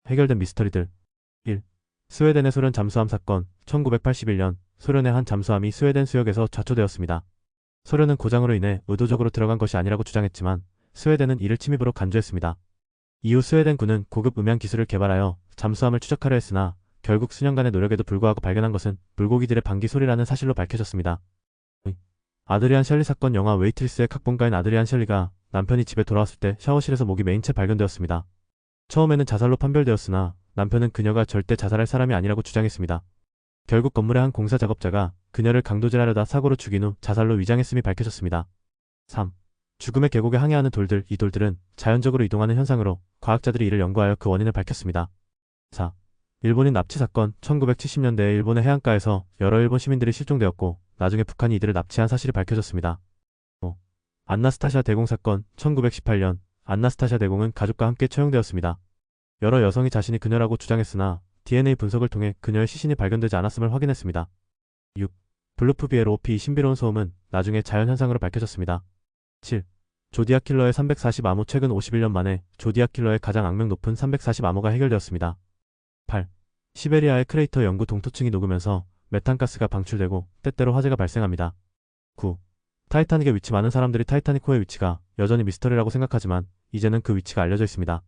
해결된 미스터리들. 1. 스웨덴의 소련 잠수함 사건. 1981년 소련의 한 잠수함이 스웨덴 수역에서 좌초되었습니다. 소련은 고장으로 인해 의도적으로 들어간 것이 아니라고 주장했지만 스웨덴은 이를 침입으로 간주했습니다. 이후 스웨덴군은 고급 음향 기술을 개발하여 잠수함을 추적하려 했으나 결국 수년간의 노력에도 불구하고 발견한 것은 물고기들의 방귀 소리라는 사실로 밝혀졌습니다. 아드리안 셜리 사건. 영화 웨이트리스의 각본가인 아드리안 셜리가 남편이 집에 돌아왔을 때 샤워실에서 목이 메인 채 발견되었습니다. 처음에는 자살로 판별되었으나 남편은 그녀가 절대 자살할 사람이 아니라고 주장했습니다. 결국 건물의 한 공사 작업자가 그녀를 강도질하려다 사고로 죽인 후 자살로 위장했음이 밝혀졌습니다. 3. 죽음의 계곡에 항해하는 돌들. 이 돌들은 자연적으로 이동하는 현상으로 과학자들이 이를 연구하여 그 원인을 밝혔습니다. 4. 일본인 납치 사건. 1970년대에 일본의 해안가에서 여러 일본 시민들이 실종되었고 나중에 북한이 이들을 납치한 사실이 밝혀졌습니다. 5. 안나스타샤 대공 사건. 1918년 안나스타샤 대공은 가족과 함께 처형되었습니다. 여러 여성이 자신이 그녀라고 주장했으나 DNA 분석을 통해 그녀의 시신이 발견되지 않았음을 확인했습니다. 6. 블루프비에로 오피. 이 신비로운 소음은 나중에 자연현상으로 밝혀졌습니다. 7. 조디악 킬러의 340암호. 최근 51년 만에 조디악 킬러의 가장 악명 높은 340암호가 해결되었습니다. 8. 시베리아의 크레이터 영구 동토층이 녹으면서 메탄가스가 방출되고 때때로 화재가 발생합니다. 9. 타이타닉의 위치. 많은 사람들이 타이타닉호의 위치가 여전히 미스터리라고 생각하지만 이제는 그 위치가 알려져 있습니다.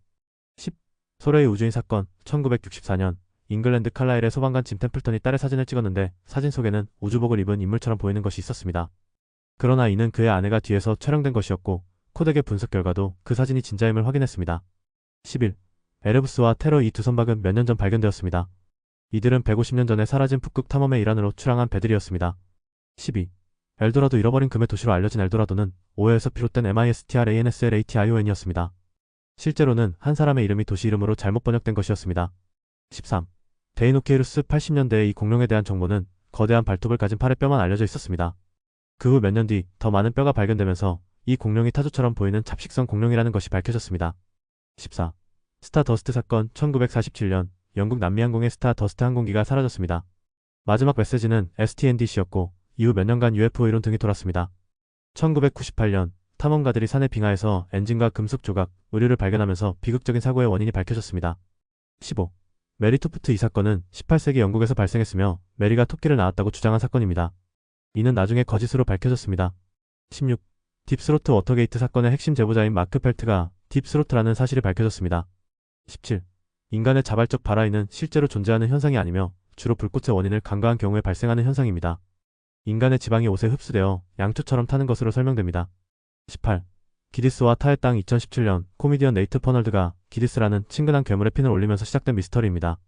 10. 소레이 우주인 사건. 1964년 잉글랜드 칼라일의 소방관 짐 템플턴이 딸의 사진을 찍었는데 사진 속에는 우주복을 입은 인물처럼 보이는 것이 있었습니다. 그러나 이는 그의 아내가 뒤에서 촬영된 것이었고 코덱의 분석 결과도 그 사진이 진짜임을 확인했습니다. 11. 에르부스와 테러. 이 두 선박은 몇 년 전 발견되었습니다. 이들은 150년 전에 사라진 북극 탐험의 일환으로 출항한 배들이었습니다. 12. 엘도라도. 잃어버린 금의 도시로 알려진 엘도라도는 오해에서 비롯된 MISTRANSLATION이었습니다. 실제로는 한 사람의 이름이 도시 이름으로 잘못 번역된 것이었습니다. 13. 데이노케이루스. 80년대에 이 공룡에 대한 정보는 거대한 발톱을 가진 팔의 뼈만 알려져 있었습니다. 그 후 몇 년 뒤 더 많은 뼈가 발견되면서 이 공룡이 타조처럼 보이는 잡식성 공룡이라는 것이 밝혀졌습니다. 14. 스타더스트 사건. 1947년 영국 남미항공의 스타더스트 항공기가 사라졌습니다. 마지막 메시지는 STNDC였고 이후 몇 년간 UFO 이론 등이 돌았습니다. 1998년 탐험가들이 산의 빙하에서 엔진과 금속 조각, 의류를 발견하면서 비극적인 사고의 원인이 밝혀졌습니다. 15. 메리 투프트. 이 사건은 18세기 영국에서 발생했으며 메리가 토끼를 낳았다고 주장한 사건입니다. 이는 나중에 거짓으로 밝혀졌습니다. 16. 딥스로트 워터게이트 사건의 핵심 제보자인 마크 펠트가 딥스로트라는 사실이 밝혀졌습니다. 17. 인간의 자발적 발화인은 실제로 존재하는 현상이 아니며 주로 불꽃의 원인을 간과한 경우에 발생하는 현상입니다. 인간의 지방이 옷에 흡수되어 양초처럼 타는 것으로 설명됩니다. 18. 기디스와 타의 땅. 2017년 코미디언 네이트 퍼널드가 기디스라는 친근한 괴물의 핀을 올리면서 시작된 미스터리입니다.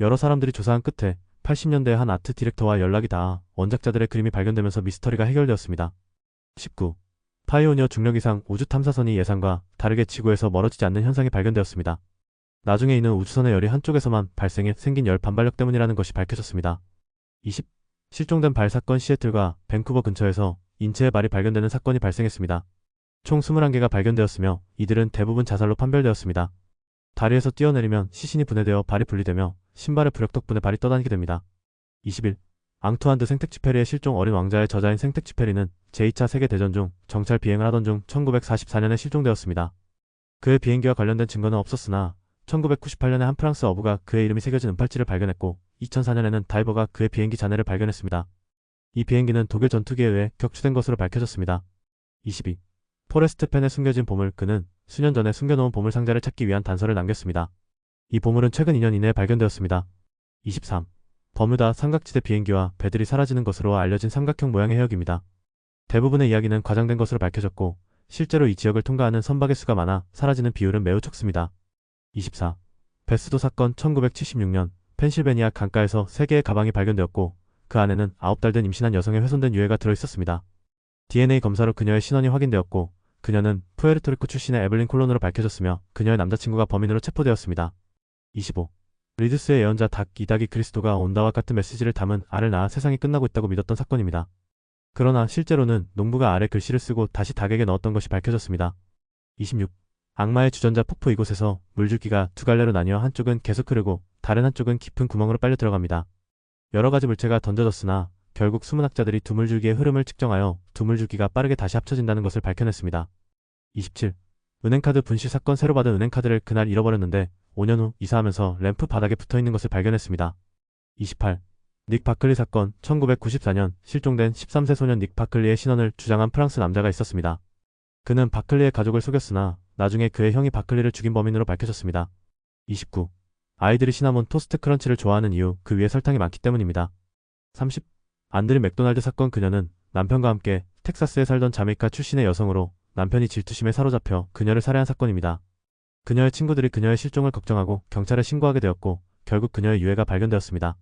여러 사람들이 조사한 끝에 80년대의 한 아트 디렉터와 연락이 닿아 원작자들의 그림이 발견되면서 미스터리가 해결되었습니다. 19. 파이오니어 중력 이상 우주 탐사선이 예상과 다르게 지구에서 멀어지지 않는 현상이 발견되었습니다. 나중에 이는 우주선의 열이 한쪽에서만 발생해 생긴 열 반발력 때문이라는 것이 밝혀졌습니다. 20. 실종된 발 사건. 시애틀과 밴쿠버 근처에서 인체의 발이 발견되는 사건이 발생했습니다. 총 21개가 발견되었으며 이들은 대부분 자살로 판별되었습니다. 다리에서 뛰어내리면 시신이 분해되어 발이 분리되며 신발의 부력 덕분에 발이 떠다니게 됩니다. 21. 앙투안 드 생텍쥐페리의 실종. 어린 왕자의 저자인 생텍쥐페리는 제2차 세계대전 중 정찰 비행을 하던 중 1944년에 실종되었습니다. 그의 비행기와 관련된 증거는 없었으나 1998년에 한 프랑스 어부가 그의 이름이 새겨진 은팔찌를 발견했고 2004년에는 다이버가 그의 비행기 잔해를 발견했습니다. 이 비행기는 독일 전투기에 의해 격추된 것으로 밝혀졌습니다. 22. 포레스트 펜에 숨겨진 보물. 그는 수년 전에 숨겨놓은 보물 상자를 찾기 위한 단서를 남겼습니다. 이 보물은 최근 2년 이내에 발견되었습니다. 23. 버뮤다 삼각지대. 비행기와 배들이 사라지는 것으로 알려진 삼각형 모양의 해역입니다. 대부분의 이야기는 과장된 것으로 밝혀졌고 실제로 이 지역을 통과하는 선박의 수가 많아 사라지는 비율은 매우 적습니다. 24. 베스도 사건. 1976년 펜실베니아 강가에서 3개의 가방이 발견되었고 그 안에는 9달 된 임신한 여성의 훼손된 유해가 들어있었습니다. DNA 검사로 그녀의 신원이 확인되었고 그녀는 푸에르토리코 출신의 에블린 콜론으로 밝혀졌으며 그녀의 남자친구가 범인으로 체포되었습니다. 25. 리드스의 예언자 닭. 이 닭이 그리스도가 온다와 같은 메시지를 담은 알을 낳아 세상이 끝나고 있다고 믿었던 사건입니다. 그러나 실제로는 농부가 알에 글씨를 쓰고 다시 닭에게 넣었던 것이 밝혀졌습니다. 26. 악마의 주전자 폭포. 이곳에서 물줄기가 두 갈래로 나뉘어 한쪽은 계속 흐르고 다른 한쪽은 깊은 구멍으로 빨려 들어갑니다. 여러 가지 물체가 던져졌으나 결국 수문학자들이 두 물줄기의 흐름을 측정하여 두 물줄기가 빠르게 다시 합쳐진다는 것을 밝혀냈습니다. 27. 은행카드 분실 사건. 새로 받은 은행카드를 그날 잃어버렸는데 5년 후 이사하면서 램프 바닥에 붙어있는 것을 발견했습니다. 28. 닉 바클리 사건. 1994년 실종된 13세 소년 닉 바클리의 신원을 주장한 프랑스 남자가 있었습니다. 그는 바클리의 가족을 속였으나 나중에 그의 형이 바클리를 죽인 범인으로 밝혀졌습니다. 29. 아이들이 시나몬 토스트 크런치를 좋아하는 이유, 그 위에 설탕이 많기 때문입니다. 30. 안드리 맥도날드 사건. 그녀는 남편과 함께 텍사스에 살던 자메이카 출신의 여성으로 남편이 질투심에 사로잡혀 그녀를 살해한 사건입니다. 그녀의 친구들이 그녀의 실종을 걱정하고 경찰에 신고하게 되었고 결국 그녀의 유해가 발견되었습니다.